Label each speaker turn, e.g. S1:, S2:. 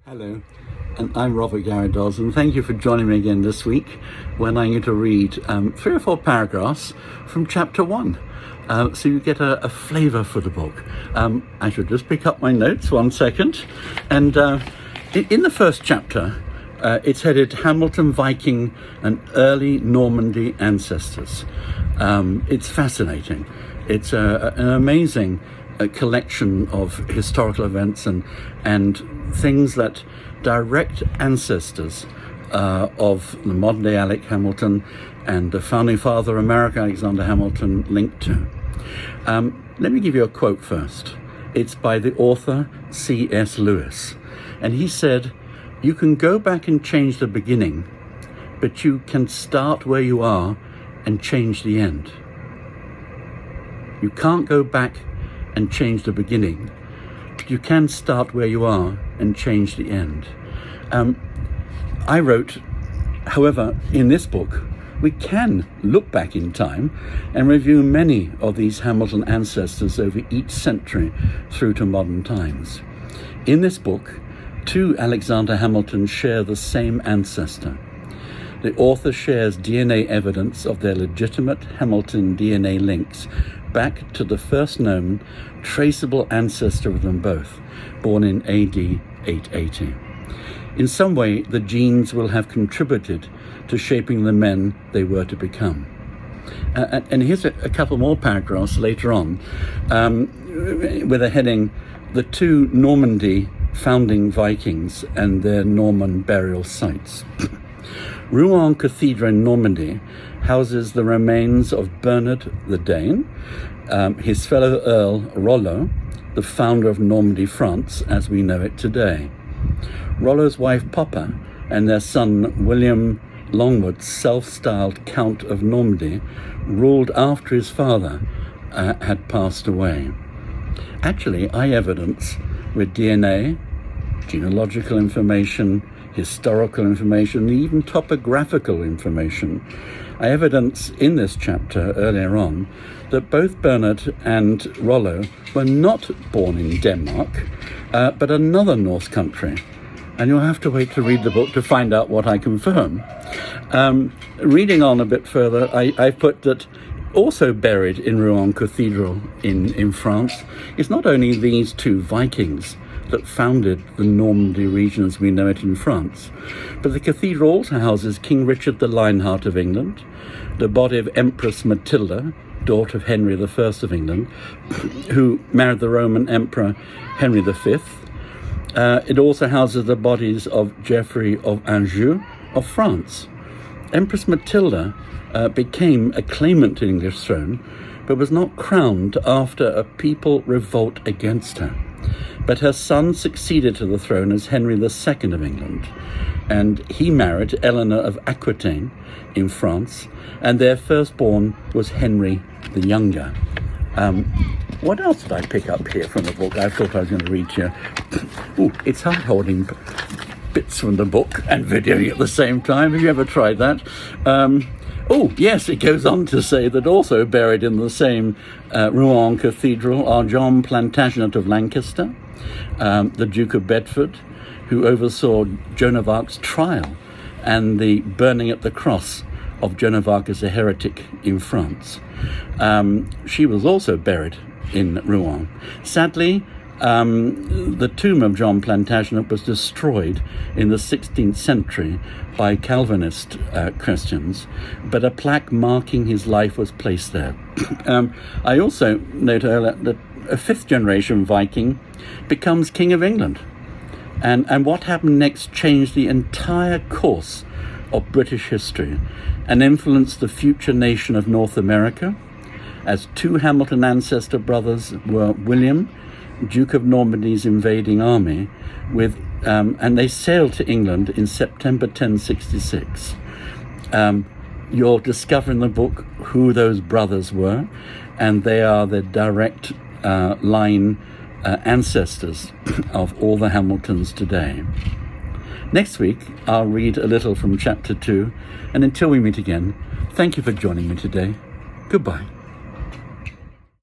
S1: Hello, and I'm Robert Gary Dodds, and thank you for joining me again this week when I'm going to read 3 or 4 paragraphs from chapter 1. So you get a flavour for the book. I should just pick up my notes 1 second. And in the first chapter, it's headed Hamilton, Viking and Early Normandy Ancestors. It's fascinating. It's an amazing collection of historical events and things that direct ancestors of the modern day Alec Hamilton and the founding father of America, Alexander Hamilton, linked to. Let me give you a quote first. It's by the author C.S. Lewis. And he said, "You can go back and change the beginning, but you can start where you are and change the end." You can't go back and change the beginning, but you can start where you are and change the end. I wrote, however, in this book, we can look back in time and review many of these Hamilton ancestors over each century through to modern times. In this book, 2 Alexander Hamiltons share the same ancestor. The author shares DNA evidence of their legitimate Hamilton DNA links back to the first known traceable ancestor of them both, born in AD 880. In some way, the genes will have contributed to shaping the men they were to become. And here's a couple more paragraphs later on with a heading, "The 2 Normandy founding Vikings and their Norman burial sites." Rouen Cathedral in Normandy houses the remains of Bernard the Dane, his fellow Earl Rollo, the founder of Normandy, France, as we know it today. Rollo's wife Poppa and their son William Longwood, self-styled Count of Normandy, ruled after his father had passed away. Actually, eye evidence with DNA, genealogical information, historical information, even topographical information. I evidence in this chapter earlier on that both Bernard and Rollo were not born in Denmark, but another North country. And you'll have to wait to read the book to find out what I confirm. Reading on a bit further, I've put that also buried in Rouen Cathedral in France is not only these 2 Vikings that founded the Normandy region as we know it in France, but the cathedral also houses King Richard the Lionheart of England, the body of Empress Matilda, daughter of Henry I of England, who married the Roman Emperor Henry V. It also houses the bodies of Geoffrey of Anjou of France. Empress Matilda became a claimant to the English throne, but was not crowned after a people revolt against her. But her son succeeded to the throne as Henry II of England, and he married Eleanor of Aquitaine in France, and their firstborn was Henry the Younger. What else did I pick up here from the book? I thought I was going to read to you. Ooh, it's hard holding bits from the book and videoing at the same time. Have you ever tried that? Oh, yes, it goes on to say that also buried in the same Rouen Cathedral are John Plantagenet of Lancaster, the Duke of Bedford, who oversaw Joan of Arc's trial and the burning at the cross of Joan of Arc as a heretic in France. She was also buried in Rouen. Sadly, the tomb of John Plantagenet was destroyed in the 16th century by Calvinist Christians, but a plaque marking his life was placed there. I also note earlier that a 5th generation Viking becomes King of England. And what happened next changed the entire course of British history and influenced the future nation of North America, as 2 Hamilton ancestor brothers were William, Duke of Normandy's invading army, and they sailed to England in September 1066. You'll discover in the book who those brothers were, and they are the direct line ancestors of all the Hamiltons today. Next week, I'll read a little from chapter 2, and until we meet again, thank you for joining me today. Goodbye.